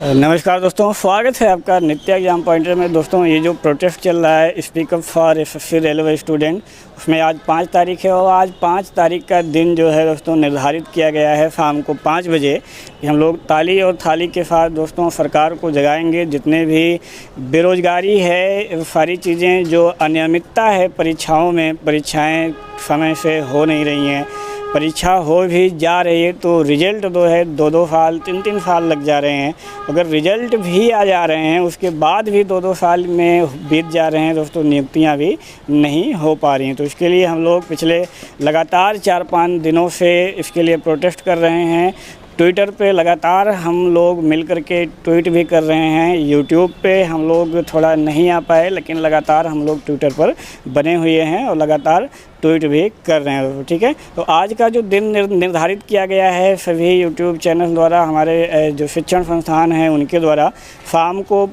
नमस्कार दोस्तों, स्वागत है आपका नित्य एग्जाम पॉइंटर में। दोस्तों, ये जो प्रोटेस्ट चल रहा है speak up for SSC railway student, उसमें आज 5 तारीख है और आज 5 तारीख का दिन जो है दोस्तों निर्धारित किया गया है शाम को 5 बजे कि हम लोग ताली और थाली के साथ दोस्तों सरकार को जगाएंगे। जितने भी बेरोज़गारी है, सारी चीज़ें जो अनियमितता है परीक्षाओं में, परीक्षाएँ समय से हो नहीं रही हैं, परीक्षा हो भी जा रही है तो रिज़ल्ट जो है 2-2 साल 3-3 साल लग जा रहे हैं। अगर रिज़ल्ट भी आ जा रहे हैं उसके बाद भी 2-2 साल में बीत जा रहे हैं दोस्तों, नियुक्तियां भी नहीं हो पा रही हैं। तो इसके लिए हम लोग पिछले लगातार 4-5 दिनों से इसके लिए प्रोटेस्ट कर रहे हैं। ट्विटर पे लगातार हम लोग मिल कर के ट्वीट भी कर रहे हैं। यूट्यूब पे हम लोग थोड़ा नहीं आ पाए, लेकिन लगातार हम लोग ट्विटर पर बने हुए हैं और लगातार ट्वीट भी कर रहे हैं। ठीक है, तो आज का जो दिन निर्धारित किया गया है सभी यूट्यूब चैनल द्वारा, हमारे जो शिक्षण संस्थान हैं उनके द्वारा, शाम को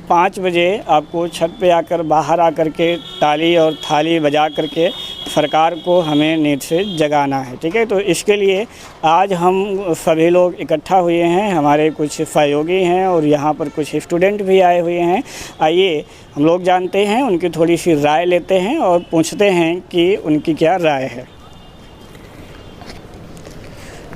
5 बजे आपको छत पे आकर बाहर आकर के ताली और थाली बजा करके सरकार को हमें नींद से जगाना है। ठीक है, तो इसके लिए आज हम सभी लोग इकट्ठा हुए हैं। हमारे कुछ सहयोगी हैं और यहाँ पर कुछ स्टूडेंट भी आए हुए हैं। आइए हम लोग जानते हैं, उनकी थोड़ी सी राय लेते हैं और पूछते हैं कि उनकी क्या राय है।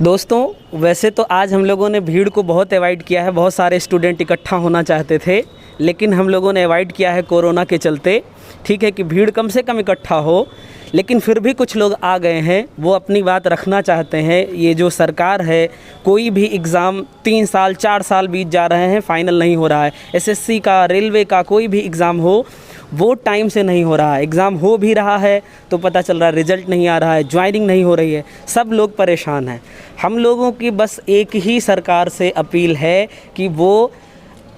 दोस्तों, वैसे तो आज हम लोगों ने भीड़ को बहुत अवॉइड किया है। बहुत सारे स्टूडेंट इकट्ठा होना चाहते थे, लेकिन हम लोगों ने अवॉइड किया है कोरोना के चलते। ठीक है कि भीड़ कम से कम इकट्ठा हो, लेकिन फिर भी कुछ लोग आ गए हैं, वो अपनी बात रखना चाहते हैं। ये जो सरकार है, कोई भी एग्ज़ाम 3 साल 4 साल बीत जा रहे हैं, फाइनल नहीं हो रहा है। एसएससी का, रेलवे का, कोई भी एग्ज़ाम हो वो टाइम से नहीं हो रहा है। एग्ज़ाम हो भी रहा है तो पता चल रहा है रिज़ल्ट नहीं आ रहा है, ज्वाइनिंग नहीं हो रही है, सब लोग परेशान हैं। हम लोगों की बस एक ही सरकार से अपील है कि वो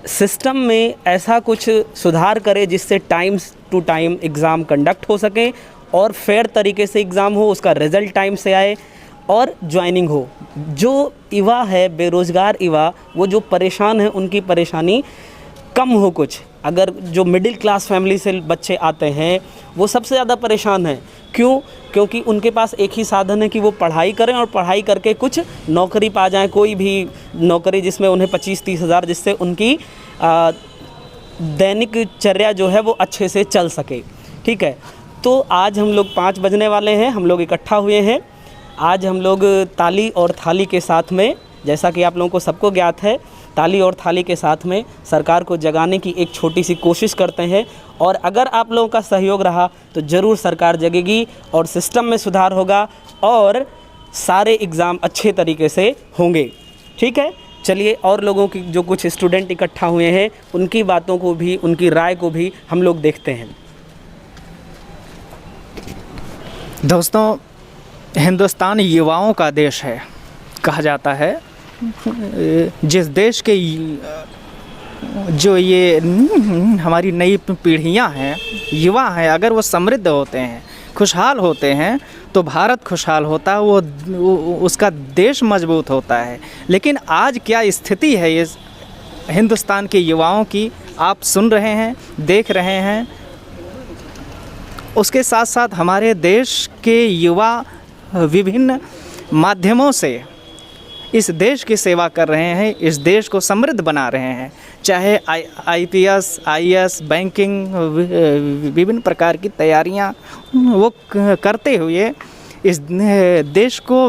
सिस्टम में ऐसा कुछ सुधार करे जिससे time to time exam conduct हो सके और फेयर तरीके से एग्ज़ाम हो, उसका रिज़ल्ट टाइम से आए और ज्वाइनिंग हो। जो युवा है, बेरोज़गार युवा, वो जो परेशान है, उनकी परेशानी कम हो कुछ। अगर जो मिडिल क्लास फैमिली से बच्चे आते हैं वो सबसे ज़्यादा परेशान हैं। क्यों? क्योंकि उनके पास एक ही साधन है कि वो पढ़ाई करें और पढ़ाई करके कुछ नौकरी पा जाएं, कोई भी नौकरी जिसमें उन्हें 25-30 हज़ार, जिससे उनकी दैनिक चर्या जो है वो अच्छे से चल सके। ठीक है, तो आज हम लोग 5 बजने वाले हैं, हम लोग इकट्ठा हुए हैं। आज हम लोग ताली और थाली के साथ में, जैसा कि आप लोगों को सबको ज्ञात है, ताली और थाली के साथ में सरकार को जगाने की एक छोटी सी कोशिश करते हैं। और अगर आप लोगों का सहयोग रहा तो ज़रूर सरकार जगेगी और सिस्टम में सुधार होगा और सारे एग्ज़ाम अच्छे तरीके से होंगे। ठीक है, चलिए और लोगों की, जो कुछ स्टूडेंट इकट्ठा हुए हैं, उनकी बातों को भी, उनकी राय को भी हम लोग देखते हैं। दोस्तों, हिंदुस्तान युवाओं का देश है कहा जाता है। जिस देश के जो ये हमारी नई पीढ़ियां हैं, युवा हैं, अगर वो समृद्ध होते हैं, खुशहाल होते हैं, तो भारत खुशहाल होता है, वो उसका देश मजबूत होता है। लेकिन आज क्या स्थिति है इस हिंदुस्तान के युवाओं की, आप सुन रहे हैं, देख रहे हैं। उसके साथ साथ हमारे देश के युवा विभिन्न माध्यमों से इस देश की सेवा कर रहे हैं, इस देश को समृद्ध बना रहे हैं। चाहे IPS, IAS, बैंकिंग, विभिन्न प्रकार की तैयारियां वो करते हुए इस देश को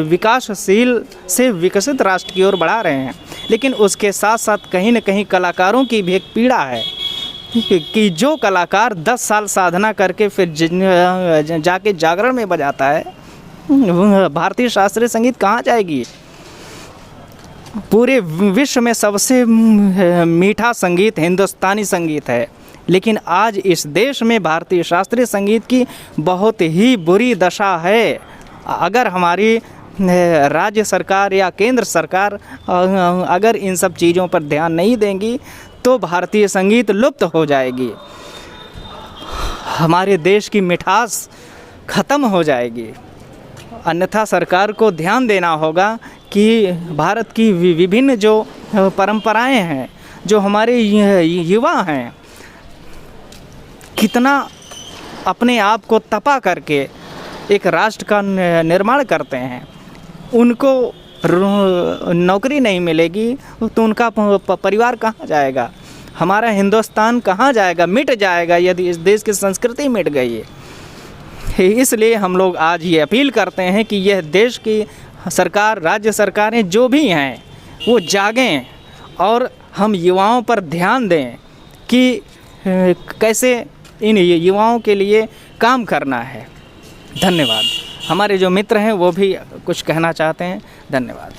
विकासशील से विकसित राष्ट्र की ओर बढ़ा रहे हैं। लेकिन उसके साथ साथ कहीं न कहीं कलाकारों की भी एक पीड़ा है कि जो कलाकार 10 साल साधना करके फिर जाके जागरण में बजाता है, भारतीय शास्त्रीय संगीत कहाँ जाएगी? पूरे विश्व में सबसे मीठा संगीत हिंदुस्तानी संगीत है, लेकिन आज इस देश में भारतीय शास्त्रीय संगीत की बहुत ही बुरी दशा है। अगर हमारी राज्य सरकार या केंद्र सरकार अगर इन सब चीज़ों पर ध्यान नहीं देंगी तो भारतीय संगीत लुप्त हो जाएगी, हमारे देश की मिठास ख़त्म हो जाएगी। अन्यथा सरकार को ध्यान देना होगा कि भारत की विभिन्न जो परंपराएं हैं, जो हमारे युवा हैं, कितना अपने आप को तपा करके एक राष्ट्र का निर्माण करते हैं, उनको नौकरी नहीं मिलेगी तो उनका परिवार कहाँ जाएगा, हमारा हिंदुस्तान कहाँ जाएगा, मिट जाएगा यदि इस देश की संस्कृति मिट गई है। इसलिए हम लोग आज ये अपील करते हैं कि यह देश की सरकार, राज्य सरकारें जो भी हैं वो जागें और हम युवाओं पर ध्यान दें कि कैसे इन युवाओं के लिए काम करना है। धन्यवाद। हमारे जो मित्र हैं वो भी कुछ कहना चाहते हैं। धन्यवाद।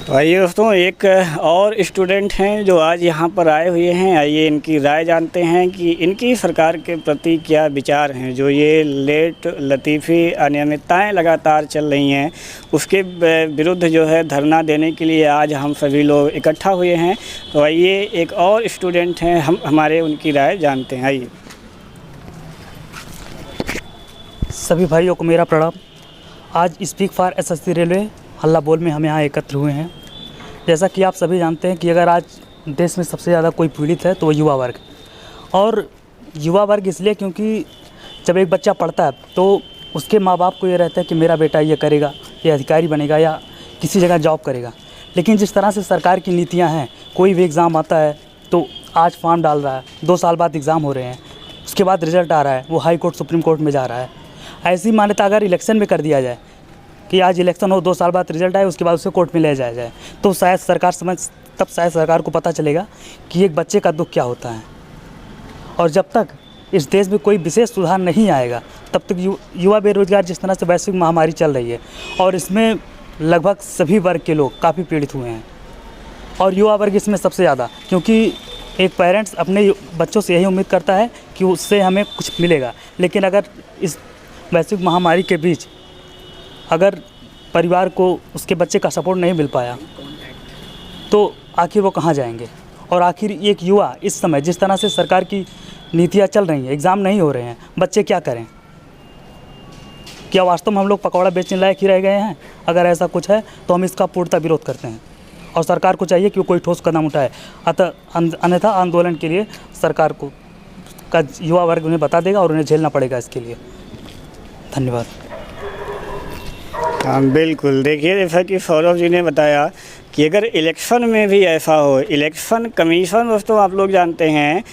आइए दोस्तों, एक और स्टूडेंट हैं जो आज यहाँ पर आए हुए हैं। आइए इनकी राय जानते हैं कि इनकी सरकार के प्रति क्या विचार हैं। जो ये लेट लतीफ़ी अनियमितताएं लगातार चल रही हैं उसके विरुद्ध जो है धरना देने के लिए आज हम सभी लोग इकट्ठा हुए हैं। तो आइए एक और स्टूडेंट हैं, हम हमारे उनकी राय जानते हैं। आइए। सभी भाइयों को मेरा प्रणाम। आज स्पीक फॉर एसएससी रेलवे हल्ला बोल में हम यहाँ एकत्र हुए हैं। जैसा कि आप सभी जानते हैं कि अगर आज देश में सबसे ज़्यादा कोई पीड़ित है तो वो युवा वर्ग, और युवा वर्ग इसलिए क्योंकि जब एक बच्चा पढ़ता है तो उसके माँ बाप को ये रहता है कि मेरा बेटा ये करेगा, ये अधिकारी बनेगा या किसी जगह जॉब करेगा। लेकिन जिस तरह से सरकार की नीतियाँ हैं, कोई भी एग्ज़ाम आता है तो आज फॉर्म डाल रहा है, 2 साल बाद एग्ज़ाम हो रहे हैं, उसके बाद रिजल्ट आ रहा है, वो हाई कोर्ट सुप्रीम कोर्ट में जा रहा है। ऐसी मान्यता अगर इलेक्शन में कर दिया जाए कि आज इलेक्शन हो, 2 साल बाद रिजल्ट आए, उसके बाद उसे कोर्ट में ले जाया जाए, तो शायद सरकार तब शायद सरकार को पता चलेगा कि एक बच्चे का दुख क्या होता है। और जब तक इस देश में कोई विशेष सुधार नहीं आएगा तब तक युवा बेरोजगार, जिस तरह से वैश्विक महामारी चल रही है और इसमें लगभग सभी वर्ग के लोग काफ़ी पीड़ित हुए हैं और युवा वर्ग इसमें सबसे ज़्यादा, क्योंकि एक पेरेंट्स अपने बच्चों से यही उम्मीद करता है कि उससे हमें कुछ मिलेगा। लेकिन अगर इस वैश्विक महामारी के बीच अगर परिवार को उसके बच्चे का सपोर्ट नहीं मिल पाया तो आखिर वो कहाँ जाएंगे। और आखिर एक युवा इस समय जिस तरह से सरकार की नीतियाँ चल रही हैं, एग्ज़ाम नहीं हो रहे हैं, बच्चे क्या करें? क्या वास्तव में हम लोग पकौड़ा बेचने लायक ही रह गए हैं? अगर ऐसा कुछ है तो हम इसका पूर्णतः विरोध करते हैं और सरकार को चाहिए कि वो कोई ठोस कदम उठाए। अतः अन्यथा आंदोलन के लिए सरकार को का युवा वर्ग उन्हें बता देगा और उन्हें झेलना पड़ेगा इसके लिए। धन्यवाद। हाँ बिल्कुल, देखिए जैसा कि सौरभ जी ने बताया कि अगर इलेक्शन में भी ऐसा हो, इलेक्शन कमीशन दोस्तों आप लोग जानते हैं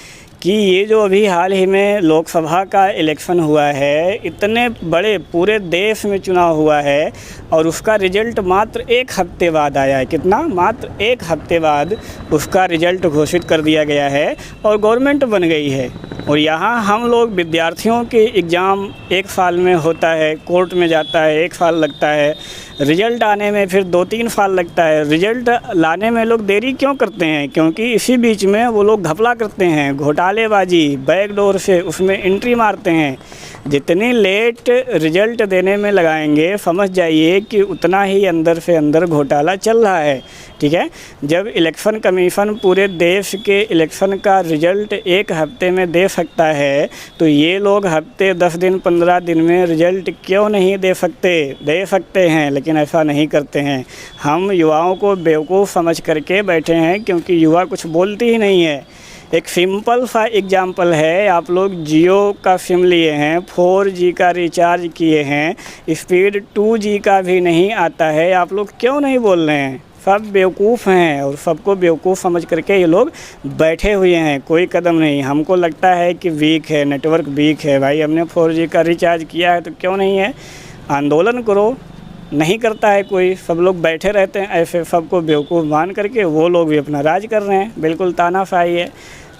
कि ये जो अभी हाल ही में लोकसभा का इलेक्शन हुआ है, इतने बड़े पूरे देश में चुनाव हुआ है और उसका रिजल्ट मात्र 1 हफ्ते बाद आया है। कितना? मात्र 1 हफ्ते बाद उसका रिजल्ट घोषित कर दिया गया है और गवर्नमेंट बन गई है। और यहाँ हम लोग विद्यार्थियों के एग्ज़ाम 1 साल में होता है, कोर्ट में जाता है, 1 साल लगता है, रिजल्ट आने में फिर 2-3 साल लगता है। रिजल्ट लाने में लोग देरी क्यों करते हैं? क्योंकि इसी बीच में वो लोग घपला करते हैं, घोटालेबाजी, बैकडोर से उसमें एंट्री मारते हैं। जितनी लेट रिजल्ट देने में लगाएंगे, समझ जाइए कि उतना ही अंदर से अंदर घोटाला चल रहा है। ठीक है, जब इलेक्शन कमीशन पूरे देश के इलेक्शन का रिजल्ट 1 हफ्ते में दे सकता है तो ये लोग हफ्ते 10 दिन 15 दिन में रिजल्ट क्यों नहीं दे सकते? दे सकते हैं, लेकिन ऐसा नहीं करते हैं। हम युवाओं को बेवकूफ़ समझ करके बैठे हैं क्योंकि युवा कुछ बोलती ही नहीं है। एक सिंपल सा एग्जाम्पल है, आप लोग जियो का सिम लिए हैं, 4G का रिचार्ज किए हैं, स्पीड 2G का भी नहीं आता है, आप लोग क्यों नहीं बोल रहे हैं? सब बेवकूफ़ हैं और सबको बेवकूफ़ समझ करके ये लोग बैठे हुए हैं, कोई कदम नहीं। हमको लगता है कि वीक है, नेटवर्क वीक है, भाई हमने 4G का रिचार्ज किया है तो क्यों नहीं है? आंदोलन करो। नहीं करता है कोई, सब लोग बैठे रहते हैं ऐसे सबको बेवकूफ़ मान करके, वो लोग भी अपना राज कर रहे हैं। बिल्कुल तानाशाही है।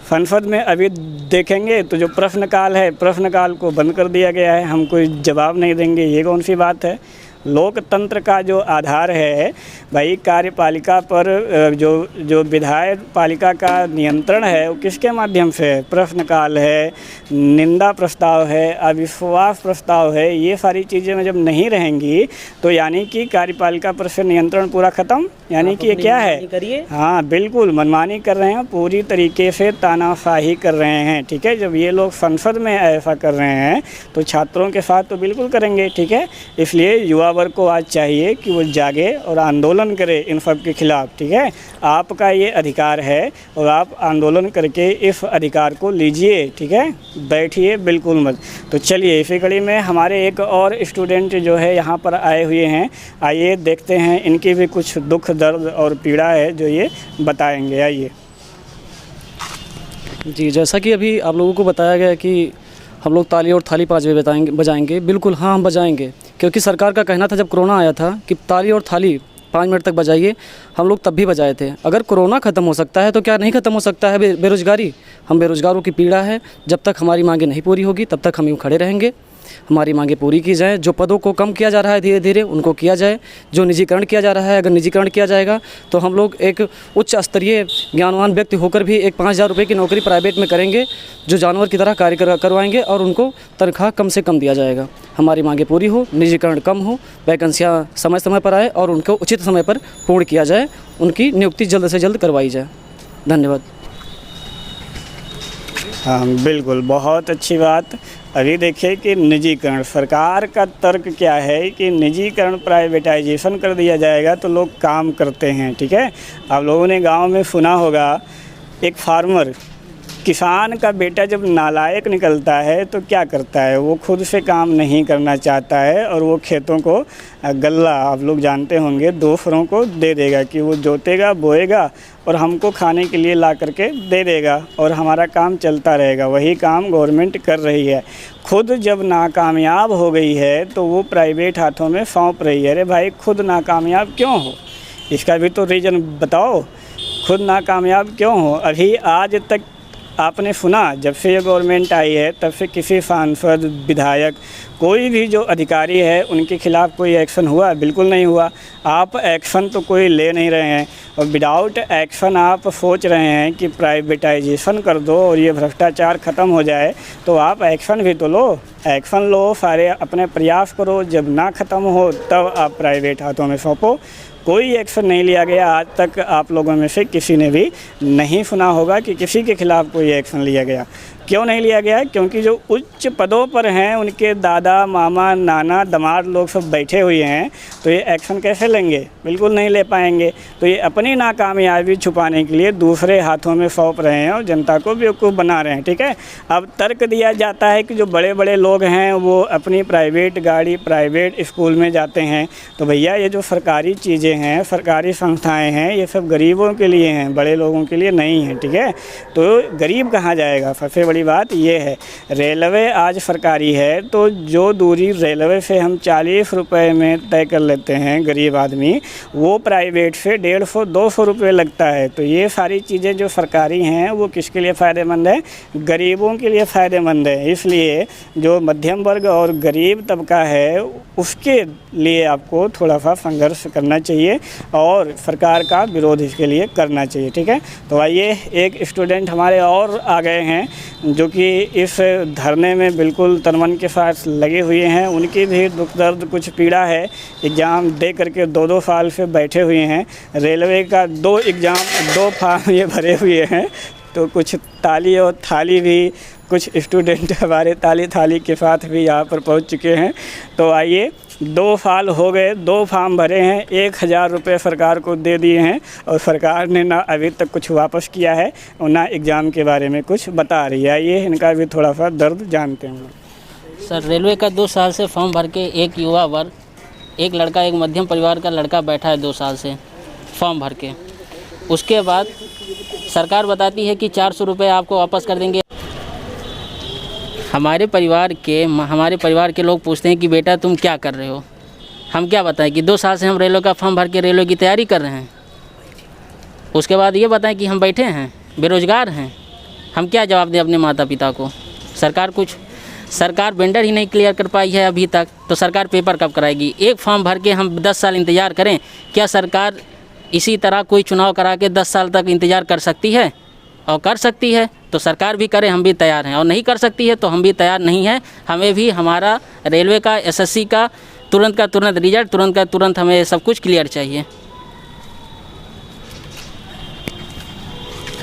संसद में अभी देखेंगे तो जो प्रश्नकाल है, प्रश्नकाल को बंद कर दिया गया है, हम कोई जवाब नहीं देंगे, ये कौन सी बात है? लोकतंत्र का जो आधार है भाई, कार्यपालिका पर जो विधायक पालिका का नियंत्रण है वो किसके माध्यम से है? प्रश्नकाल है, निंदा प्रस्ताव है, अविश्वास प्रस्ताव है। ये सारी चीज़ें में जब नहीं रहेंगी तो यानी कि कार्यपालिका पर से नियंत्रण पूरा ख़त्म। यानी कि ये क्या है? हाँ बिल्कुल मनमानी कर रहे हैं, पूरी तरीके से तानाशाही कर रहे हैं। ठीक है, जब ये लोग संसद में ऐसा कर रहे हैं तो छात्रों के साथ तो बिल्कुल करेंगे। ठीक है, इसलिए युवा वर्ग को आज चाहिए कि वो जागे और आंदोलन करे इन सब के खिलाफ, ठीक है। आपका ये अधिकार है और आप आंदोलन करके इस अधिकार को लीजिए, ठीक है, बैठिए बिल्कुल मत। तो चलिए इसी कड़ी में हमारे एक और स्टूडेंट जो है यहाँ पर आए हुए हैं, आइए देखते हैं इनकी भी कुछ दुख दर्द और पीड़ा है जो ये बताएंगे। आइए। जी, जैसा कि अभी आप लोगों को बताया गया कि हम लोग ताली और थाली 5 बजे बजाएंगे, बिल्कुल हाँ हम बजाएंगे, क्योंकि सरकार का कहना था जब कोरोना आया था कि ताली और थाली 5 मिनट तक बजाइए। हम लोग तब भी बजाए थे। अगर कोरोना ख़त्म हो सकता है तो क्या नहीं ख़त्म हो सकता है बेरोज़गारी? हम बेरोज़गारों की पीड़ा है, जब तक हमारी मांगें नहीं पूरी होगी तब तक हम यूँ खड़े रहेंगे। हमारी मांगें पूरी की जाए, जो पदों को कम किया जा रहा है धीरे धीरे उनको किया जाए, जो निजीकरण किया जा रहा है अगर निजीकरण किया जाएगा तो हम लोग एक उच्च स्तरीय ज्ञानवान व्यक्ति होकर भी एक 5,000 रुपये की नौकरी प्राइवेट में करेंगे, जो जानवर की तरह कार्य करवाएंगे और उनको तनख्वाह कम से कम दिया जाएगा। हमारी मांगें पूरी हो, निजीकरण कम हो, वैकेंसियाँ समय समय पर आए और उनको उचित समय पर पूर्ण किया जाए, उनकी नियुक्ति जल्द से जल्द करवाई जाए। धन्यवाद। हाँ बिल्कुल, बहुत अच्छी बात। अभी देखिए कि निजीकरण, सरकार का तर्क क्या है कि निजीकरण प्राइवेटाइजेशन कर दिया जाएगा तो लोग काम करते हैं, ठीक है। आप लोगों ने गांव में सुना होगा, एक फार्मर, किसान का बेटा जब नालायक निकलता है तो क्या करता है, वो खुद से काम नहीं करना चाहता है और वो खेतों को गल्ला, आप लोग जानते होंगे, दूसरों को दे देगा कि वो जोतेगा, बोएगा और हमको खाने के लिए ला करके दे देगा और हमारा काम चलता रहेगा। वही काम गवर्नमेंट कर रही है। खुद जब नाकामयाब हो गई है तो वो प्राइवेट हाथों में सौंप रही है। अरे भाई, खुद नाकामयाब क्यों हो, इसका भी तो रीज़न बताओ। खुद नाकामयाब क्यों हो? अभी आज तक आपने सुना, जब से ये गवर्नमेंट आई है तब से किसी सांसद, विधायक, कोई भी जो अधिकारी है उनके खिलाफ कोई एक्शन हुआ? बिल्कुल नहीं हुआ। आप एक्शन तो कोई ले नहीं रहे हैं और विदाउट एक्शन आप सोच रहे हैं कि प्राइवेटाइजेशन कर दो और ये भ्रष्टाचार ख़त्म हो जाए, तो आप एक्शन भी तो लो। एक्शन लो, सारे अपने प्रयास करो, जब ना ख़त्म हो तब आप प्राइवेट हाथों में सौंपो। कोई एक्शन नहीं लिया गया आज तक। आप लोगों में से किसी ने भी नहीं सुना होगा कि किसी के खिलाफ कोई एक्शन लिया गया। क्यों नहीं लिया गया? क्योंकि जो उच्च पदों पर हैं उनके दादा, मामा, नाना, दामाद लोग सब बैठे हुए हैं, तो ये एक्शन कैसे लेंगे? बिल्कुल नहीं ले पाएंगे। तो ये अपनी नाकामयाबी छुपाने के लिए दूसरे हाथों में सौंप रहे हैं और जनता को बेवकूफ़ बना रहे हैं, ठीक है। अब तर्क दिया जाता है कि जो बड़े बड़े लोग हैं वो अपनी प्राइवेट गाड़ी, प्राइवेट स्कूल में जाते हैं। तो भैया, ये जो सरकारी चीज़ें हैं, सरकारी संस्थाएँ हैं, ये सब गरीबों के लिए हैं, बड़े लोगों के लिए नहीं हैं, ठीक है। तो गरीब कहाँ जाएगा? सबसे बड़ी बात ये है। रेलवे आज सरकारी है, तो जो दूरी रेलवे से हम 40 रुपये में तय कर लेते हैं गरीब आदमी, वो प्राइवेट से 150-200 रुपये लगता है। तो ये सारी चीज़ें जो सरकारी हैं वो किसके लिए फ़ायदेमंद है? गरीबों के लिए फ़ायदेमंद है। इसलिए जो मध्यम वर्ग और गरीब तबका है उसके लिए आपको थोड़ा सा संघर्ष करना चाहिए और सरकार का विरोध इसके लिए करना चाहिए, ठीक है। तो आइए, एक स्टूडेंट हमारे और आ गए हैं जो कि इस धरने में बिल्कुल तनमन के साथ लगे हुए हैं। उनकी भी दुख दर्द, कुछ पीड़ा है। एग्ज़ाम दे करके 2-2 साल से बैठे हुए हैं। रेलवे का 2 एग्ज़ाम, 2 फॉर्म ये भरे हुए हैं। तो कुछ ताली और थाली भी, कुछ स्टूडेंट हमारे ताली थाली के साथ भी यहाँ पर पहुँच चुके हैं। तो आइए, 2 साल हो गए, 2 फॉर्म भरे हैं, 1,000 रुपये सरकार को दे दिए हैं और सरकार ने ना अभी तक कुछ वापस किया है और ना एग्ज़ाम के बारे में कुछ बता रही है। ये इनका भी थोड़ा सा दर्द जानते हैं। सर, रेलवे का 2 साल से फॉर्म भर के एक युवा वर्ग, एक लड़का, एक मध्यम परिवार का लड़का बैठा है 2 साल से फॉर्म भर के। उसके बाद सरकार बताती है कि 400 रुपये आपको वापस कर देंगे। हमारे परिवार के लोग पूछते हैं कि बेटा तुम क्या कर रहे हो? हम क्या बताएं कि 2 साल से हम रेलवे का फॉर्म भर के रेलवे की तैयारी कर रहे हैं। उसके बाद ये बताएं कि हम बैठे हैं, बेरोज़गार हैं। हम क्या जवाब दें अपने माता पिता को? सरकार वेंडर ही नहीं क्लियर कर पाई है अभी तक, तो सरकार पेपर कब कराएगी? एक फॉर्म भर के हम 10 साल इंतज़ार करें? क्या सरकार इसी तरह कोई चुनाव करा के 10 साल तक इंतज़ार कर सकती है? और कर सकती है तो सरकार भी करे, हम भी तैयार हैं। और नहीं कर सकती है तो हम भी तैयार नहीं हैं। हमें भी हमारा रेलवे का, एसएससी का तुरंत का तुरंत रिजल्ट, तुरंत का तुरंत हमें सब कुछ क्लियर चाहिए।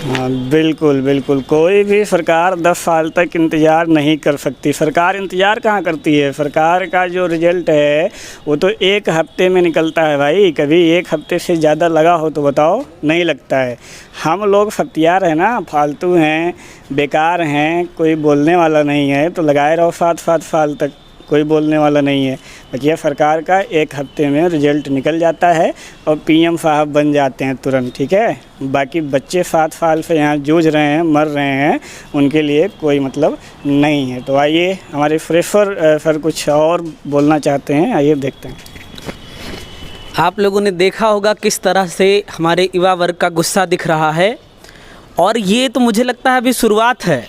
हाँ बिल्कुल बिल्कुल, कोई भी सरकार 10 साल तक इंतज़ार नहीं कर सकती। सरकार इंतज़ार कहाँ करती है, सरकार का जो रिज़ल्ट है वो तो एक हफ्ते में निकलता है भाई। कभी एक हफ्ते से ज़्यादा लगा हो तो बताओ, नहीं लगता है। हम लोग सत्यार हैं ना, फालतू हैं, बेकार हैं, कोई बोलने वाला नहीं है, तो लगाए रहो 7 साल तक, कोई बोलने वाला नहीं है। बल्कि सरकार का एक हफ्ते में रिजल्ट निकल जाता है और पीएम साहब बन जाते हैं तुरंत, ठीक है। बाकी बच्चे 7 साल से यहाँ जूझ रहे हैं, मर रहे हैं, उनके लिए कोई मतलब नहीं है। तो आइए हमारे फ्रेशर सर कुछ और बोलना चाहते हैं, आइए देखते हैं। आप लोगों ने देखा होगा किस तरह से हमारे युवा वर्ग का गुस्सा दिख रहा है, और ये तो मुझे लगता है अभी शुरुआत है।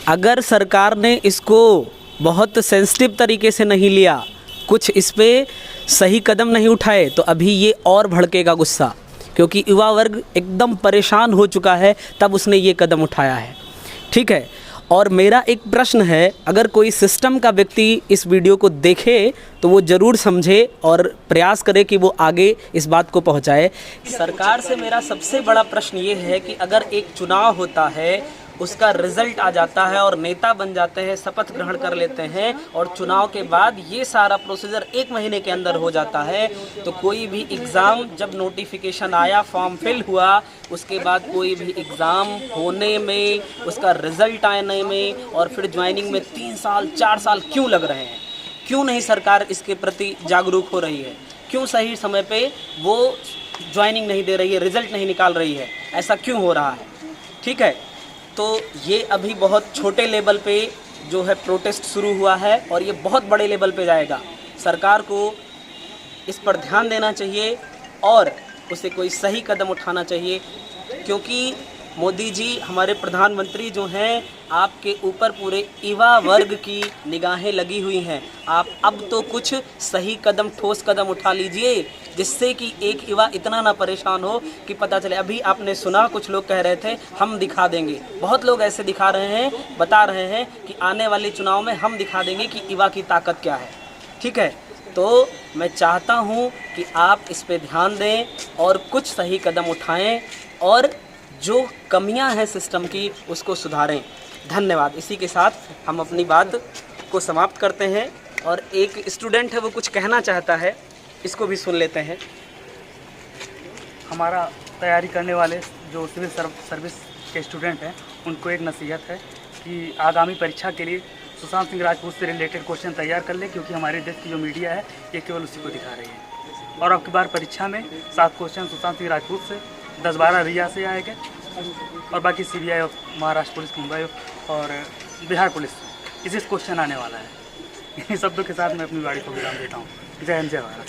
अगर सरकार ने इसको बहुत सेंसिटिव तरीके से नहीं लिया, कुछ इस पे सही कदम नहीं उठाए, तो अभी ये और भड़केगा गुस्सा, क्योंकि युवा वर्ग एकदम परेशान हो चुका है, तब उसने ये कदम उठाया है, ठीक है। और मेरा एक प्रश्न है, अगर कोई सिस्टम का व्यक्ति इस वीडियो को देखे तो वो ज़रूर समझे और प्रयास करे कि वो आगे इस बात को पहुंचाए। सरकार से मेरा सबसे बड़ा प्रश्न ये है कि अगर एक चुनाव होता है, उसका रिज़ल्ट आ जाता है और नेता बन जाते हैं, शपथ ग्रहण कर लेते हैं, और चुनाव के बाद ये सारा प्रोसीजर 1 महीने के अंदर हो जाता है, तो कोई भी एग्ज़ाम जब नोटिफिकेशन आया, फॉर्म फिल हुआ, उसके बाद कोई भी एग्ज़ाम होने में, उसका रिज़ल्ट आने में और फिर ज्वाइनिंग में 3 साल 4 साल क्यों लग रहे हैं? क्यों नहीं सरकार इसके प्रति जागरूक हो रही है? क्यों सही समय पे वो ज्वाइनिंग नहीं दे रही है, रिज़ल्ट नहीं निकाल रही है? ऐसा क्यों हो रहा है? ठीक है, तो ये अभी बहुत छोटे लेवल पे जो है प्रोटेस्ट शुरू हुआ है, और ये बहुत बड़े लेवल पे जाएगा। सरकार को इस पर ध्यान देना चाहिए और उसे कोई सही कदम उठाना चाहिए, क्योंकि मोदी जी हमारे प्रधानमंत्री जो हैं, आपके ऊपर पूरे युवा वर्ग की निगाहें लगी हुई हैं। आप अब तो कुछ सही कदम, ठोस कदम उठा लीजिए, जिससे कि एक युवा इतना ना परेशान हो कि पता चले। अभी आपने सुना कुछ लोग कह रहे थे हम दिखा देंगे, बहुत लोग ऐसे दिखा रहे हैं, बता रहे हैं कि आने वाले चुनाव में हम दिखा देंगे कि युवा की ताकत क्या है, ठीक है। तो मैं चाहता हूँ कि आप इस पे ध्यान दें और कुछ सही कदम उठाएं और जो कमियां हैं सिस्टम की उसको सुधारें। धन्यवाद। इसी के साथ हम अपनी बात को समाप्त करते हैं, और एक स्टूडेंट है वो कुछ कहना चाहता है, इसको भी सुन लेते हैं। हमारा तैयारी करने वाले जो सिविल सर्विस के स्टूडेंट हैं, उनको एक नसीहत है कि आगामी परीक्षा के लिए सुशांत सिंह राजपूत से रिलेटेड क्वेश्चन तैयार कर लें, क्योंकि हमारे देश की जो मीडिया है ये केवल उसी को दिखा रही है। और अब की बार परीक्षा में 7 क्वेश्चन सुशांत सिंह राजपूत से, 10-12 रिया से आएंगे, और बाकी CBI और महाराष्ट्र पुलिस, मुंबई और बिहार पुलिस से इसी क्वेश्चन आने वाला है। इन शब्दों के साथ मैं अपनी गाड़ी को विराम देता हूँ। जय हिंद, जय भारत।